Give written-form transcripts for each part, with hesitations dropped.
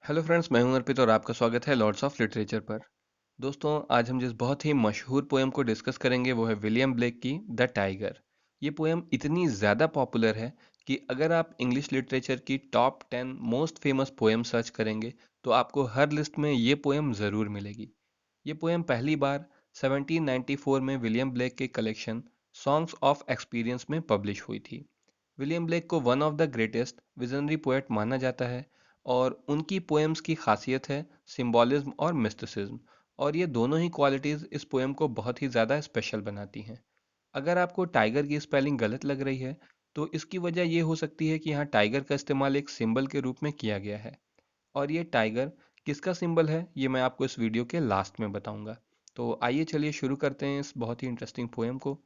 Hello friends, मैं हूं अर्पित और आपका स्वागत है लॉर्ड्स ऑफ लिटरेचर पर। दोस्तों, आज हम जिस बहुत ही मशहूर पोएम को डिस्कस करेंगे वो है विलियम ब्लेक की द टाइगर। ये पोएम इतनी ज़्यादा पॉपुलर है कि अगर आप इंग्लिश लिटरेचर की top 10 most famous poem search करेंगे तो आपको हर लिस्ट में ये पोएम ज़रूर मिलेगी। ये पोएम पहली बार 1794 में विलियम ब्लेक के कलेक्शन सॉन्ग्स ऑफ एक्सपीरियंस में पब्लिश हुई थी। विलियम ब्लेक को one of the greatest visionary poet माना जाता है और उनकी पोएम्स की खासियत है सिंबॉलिज्म और मिस्टिसिज्म, और ये दोनों ही क्वालिटीज़ इस पोएम को बहुत ही ज़्यादा स्पेशल बनाती हैं। अगर आपको टाइगर की स्पेलिंग गलत लग रही है तो इसकी वजह ये हो सकती है कि यहाँ टाइगर का इस्तेमाल एक सिंबल के रूप में किया गया है, और ये टाइगर किसका सिंबल है ये मैं आपको इस वीडियो के लास्ट में बताऊंगा। तो आइए चलिए शुरू करते हैं इस बहुत ही इंटरेस्टिंग पोएम को।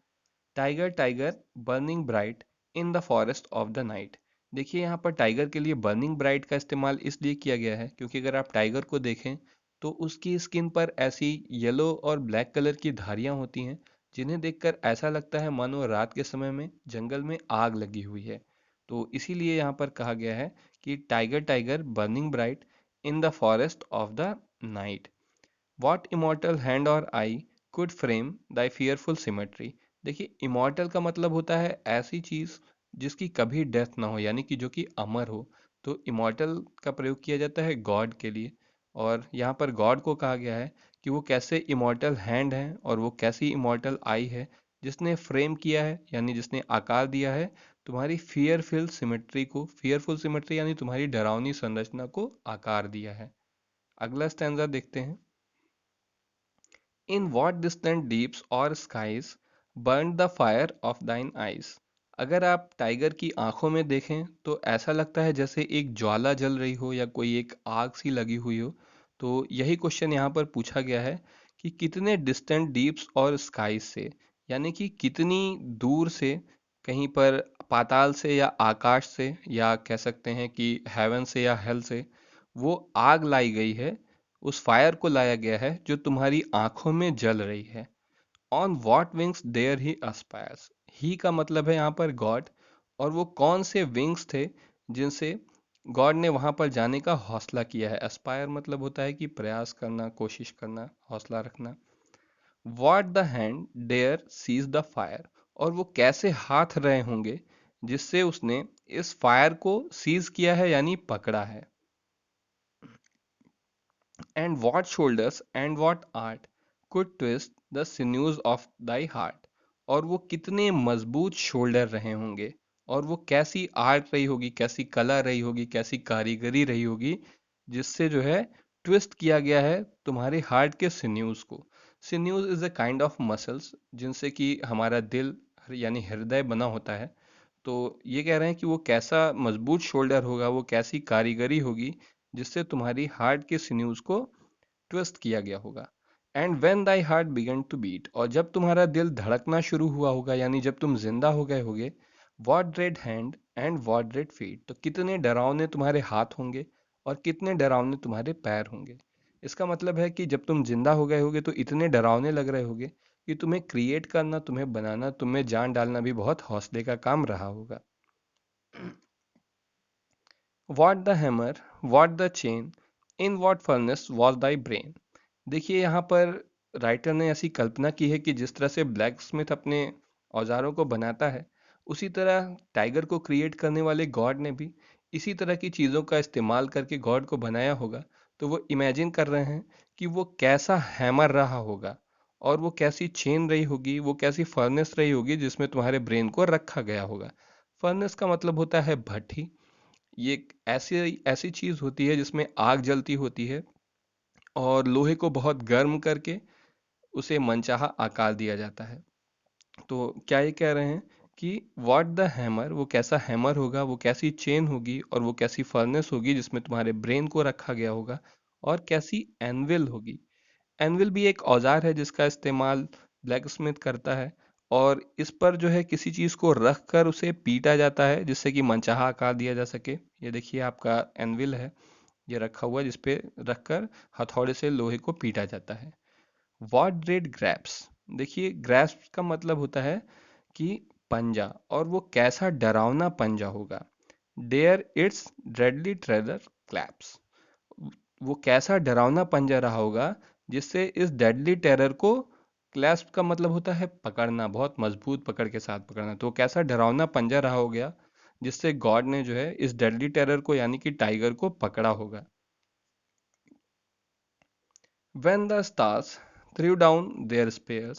Tiger tiger burning bright in the forest of the night. देखिए, यहाँ पर टाइगर के लिए बर्निंग ब्राइट का इस्तेमाल इसलिए किया गया है क्योंकि अगर आप टाइगर को देखें तो उसकी स्किन पर ऐसी येलो और ब्लैक कलर की धारियां होती हैं जिन्हें देखकर ऐसा लगता है मानो रात के समय में जंगल में आग लगी हुई है। तो इसीलिए यहाँ पर कहा गया है कि tiger tiger burning bright in the forest of the night. What immortal hand or eye could frame thy fearful symmetry? देखिए, इमॉर्टल का मतलब होता है ऐसी चीज जिसकी कभी डेथ ना हो, यानी कि जो कि अमर हो। तो इमॉर्टल का प्रयोग किया जाता है गॉड के लिए, और यहाँ पर गॉड को कहा गया है कि वो कैसे इमॉर्टल हैंड है और वो कैसी इमॉर्टल आई है जिसने फ्रेम किया है, यानी जिसने आकार दिया है तुम्हारी फियरफुल सिमेट्री को। फियरफुल सिमेट्री यानी तुम्हारी डरावनी संरचना को आकार दिया है। अगला स्टैंजा देखते हैं। In what distant deeps or skies burned the fire of thine eyes? अगर आप टाइगर की आंखों में देखें तो ऐसा लगता है जैसे एक ज्वाला जल रही हो या कोई एक आग सी लगी हुई हो। तो यही क्वेश्चन यहाँ पर पूछा गया है कि कितने डिस्टेंट डीप्स और स्काईज से, यानी कि कितनी दूर से, कहीं पर पाताल से या आकाश से या कह सकते हैं कि हेवन से या हेल से वो आग लाई गई है, उस फायर को लाया गया है जो तुम्हारी आंखों में जल रही है। On what wings dare he aspires. He का मतलब है यहाँ पर गॉड, और वो कौन से विंग्स थे जिनसे गॉड ने वहां पर जाने का हौसला किया है। अस्पायर मतलब होता है कि प्रयास करना, कोशिश करना, हौसला रखना। What the hand dare seize the fire. और वो कैसे हाथ रहे होंगे जिससे उसने इस फायर को सीज किया है, यानी पकड़ा है। And what shoulders and what art could twist the sinews of thy heart? और वो कितने मजबूत शोल्डर रहे होंगे, और वो कैसी आर्ट रही होगी, कैसी कला रही होगी, कैसी कारीगरी रही होगी जिससे जो है ट्विस्ट किया गया है तुम्हारे हार्ट के सिन्यूज को। Sinews is a kind of muscles जिनसे कि हमारा दिल यानी हृदय बना होता है। तो ये कह रहे हैं कि वो कैसा मजबूत शोल्डर होगा, वो कैसी कारीगरी होगी जिससे तुम्हारी हार्ट के सिन्यूज को ट्विस्ट किया गया होगा। And when thy heart began to beat. और जब तुम्हारा दिल धड़कना शुरू हुआ होगा, यानी जब तुम जिंदा हो गए होगे। What dread hand and what dread feet. तो कितने डरावने तुम्हारे हाथ होंगे और कितने डरावने तुम्हारे पैर होंगे। इसका मतलब है कि जब तुम जिंदा हो गए होगे तो इतने डरावने लग रहे होगे कि तुम्हें क्रिएट करना, तुम्हें बनाना, तुम्हें जान डालना भी बहुत हौसले का काम रहा होगा। What the hammer what the chain in what furnace was thy brain. देखिए, यहाँ पर राइटर ने ऐसी कल्पना की है कि जिस तरह से ब्लैक स्मिथ अपने औजारों को बनाता है, उसी तरह टाइगर को क्रिएट करने वाले गॉड ने भी इसी तरह की चीज़ों का इस्तेमाल करके गॉड को बनाया होगा। तो वो इमेजिन कर रहे हैं कि वो कैसा हैमर रहा होगा, और वो कैसी चेन रही होगी, वो कैसी फर्नेस रही होगी जिसमें तुम्हारे ब्रेन को रखा गया होगा। फर्नेस का मतलब होता है भट्ठी। ये एक ऐसी ऐसी चीज़ होती है जिसमें आग जलती होती है और लोहे को बहुत गर्म करके उसे मनचाहा आकार दिया जाता है। तो क्या ये कह रहे हैं कि व्हाट द हैमर, वो कैसा हैमर होगा, वो कैसी चेन होगी और वो कैसी फर्नेस होगी जिसमें तुम्हारे ब्रेन को रखा गया होगा, और कैसी एनविल होगी। एनविल भी एक औजार है जिसका इस्तेमाल ब्लैक स्मिथ करता है, और इस पर जो है किसी चीज को रख कर उसे पीटा जाता है जिससे कि मनचाहा आकार दिया जा सके। ये देखिए, आपका एनविल है, ये रखा हुआ है जिसपे रखकर हथौड़े से लोहे को पीटा जाता है। What dread grasp. देखिए, ग्रैप्स का मतलब होता है कि पंजा, और वो कैसा डरावना पंजा होगा। Dare its deadly terrors clasp. वो कैसा डरावना पंजा रहा होगा जिससे इस डेडली टेरर को, क्लैस्प का मतलब होता है पकड़ना, बहुत मजबूत पकड़ के साथ पकड़ना, तो कैसा डरावना पंजा रहा हो गया जिससे गॉड ने जो है इस डेडली टेरर को यानी कि टाइगर को पकड़ा होगा। When the stars threw down their spears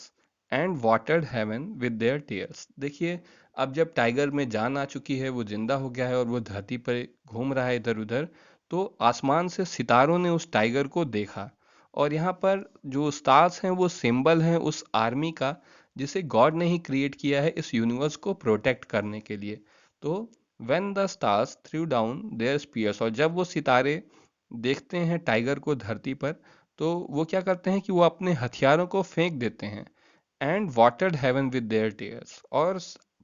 and watered heaven with their tears। देखिए, अब जब टाइगर में जान आ चुकी है, वो जिंदा हो गया है और वो धरती पर घूम रहा है इधर उधर, तो आसमान से सितारों ने उस टाइगर को देखा। और यहाँ पर जो स्टार्स हैं वो सिंबल हैं उस आर्मी का जिसे गॉड ने ही क्रिएट किया है इस यूनिवर्स को प्रोटेक्ट करने के लिए। तो when the stars threw down their spears, और जब वो सितारे देखते हैं टाइगर को धरती पर, तो वो क्या करते हैं कि वो अपने हथियारों को फेंक देते हैं। And watered heaven with their tears, और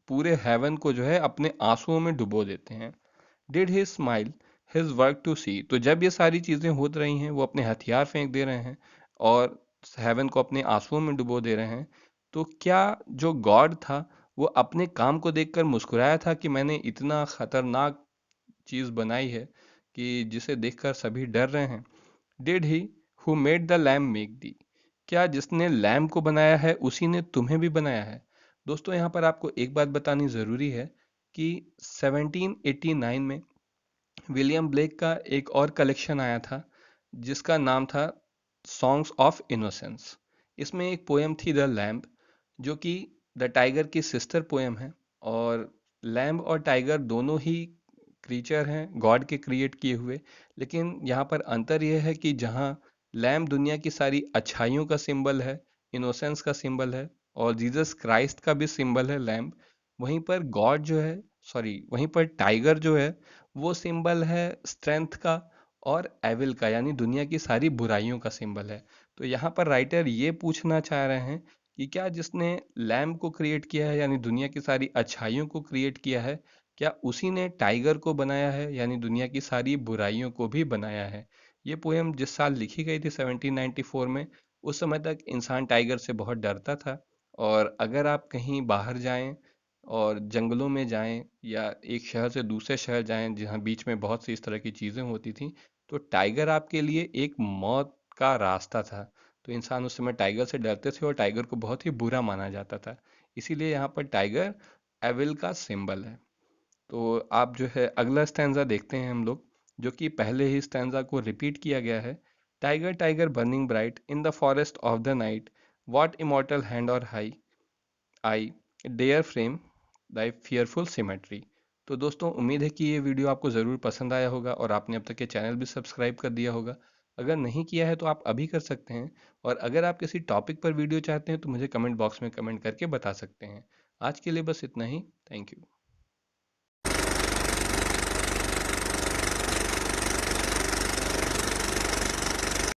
पूरे हेवन को जो है अपने आंसुओं में डुबो देते हैं। Did he smile his work to see, तो जब ये सारी चीजें हो रही हैं, वो अपने हथियार फेंक दे रहे हैं और हेवन को अपने आंसुओं में डुबो दे रहे हैं, तो क्या जो गॉड था वो अपने काम को देखकर मुस्कुराया था कि मैंने इतना खतरनाक चीज बनाई है कि जिसे देखकर सभी डर रहे हैं। Did he who made the lamb make the, क्या जिसने लैम्ब को बनाया है उसी ने तुम्हें भी बनाया है। दोस्तों, यहाँ पर आपको एक बात बतानी ज़रूरी है कि 1789 में विलियम ब्लेक का एक और कलेक्शन आया था जिसका नाम था सॉन्ग्स ऑफ इनोसेंस। इसमें एक पोएम थी द लैम्ब, जो कि द टाइगर की सिस्टर पोएम है। और लैम्ब और टाइगर दोनों ही क्रीचर हैं गॉड के क्रिएट किए हुए, लेकिन यहाँ पर अंतर यह है कि जहाँ लैम्ब दुनिया की सारी अच्छाइयों का सिंबल है, इनोसेंस का सिंबल है, और जीसस क्राइस्ट का भी सिंबल है लैम्ब, वहीं पर गॉड जो है, सॉरी, वहीं पर टाइगर जो है वो सिंबल है स्ट्रेंथ का और एविल का, यानी दुनिया की सारी बुराइयों का सिंबल है। तो यहाँ पर राइटर ये पूछना चाह रहे हैं कि क्या जिसने लैम्ब को क्रिएट किया है यानी दुनिया की सारी अच्छाइयों को क्रिएट किया है, क्या उसी ने टाइगर को बनाया है यानी दुनिया की सारी बुराइयों को भी बनाया है। ये पोएम जिस साल लिखी गई थी 1794 में, उस समय तक इंसान टाइगर से बहुत डरता था। और अगर आप कहीं बाहर जाएं और जंगलों में जाएं या एक शहर से दूसरे शहर जाएं जहां बीच में बहुत सी इस तरह की चीजें होती थी, तो टाइगर आपके लिए एक मौत का रास्ता था। तो इंसान उस समय टाइगर से डरते थे और टाइगर को बहुत ही बुरा माना जाता था। इसीलिए यहाँ पर टाइगर एविल का सिंबल है। तो आप जो है अगला स्टैंजा देखते हैं हम लोग, जो कि पहले ही स्टैंजा को रिपीट किया गया है। Tiger tiger burning bright in the forest of the night, what immortal hand or eye आई dare frame thy fearful symmetry. तो दोस्तों, उम्मीद है कि ये वीडियो आपको ज़रूर पसंद आया होगा और आपने अब तक ये चैनल भी सब्सक्राइब कर दिया होगा। अगर नहीं किया है तो आप अभी कर सकते हैं। और अगर आप किसी टॉपिक पर वीडियो चाहते हैं तो मुझे कमेंट बॉक्स में कमेंट करके बता सकते हैं। आज के लिए बस इतना ही। Thank you.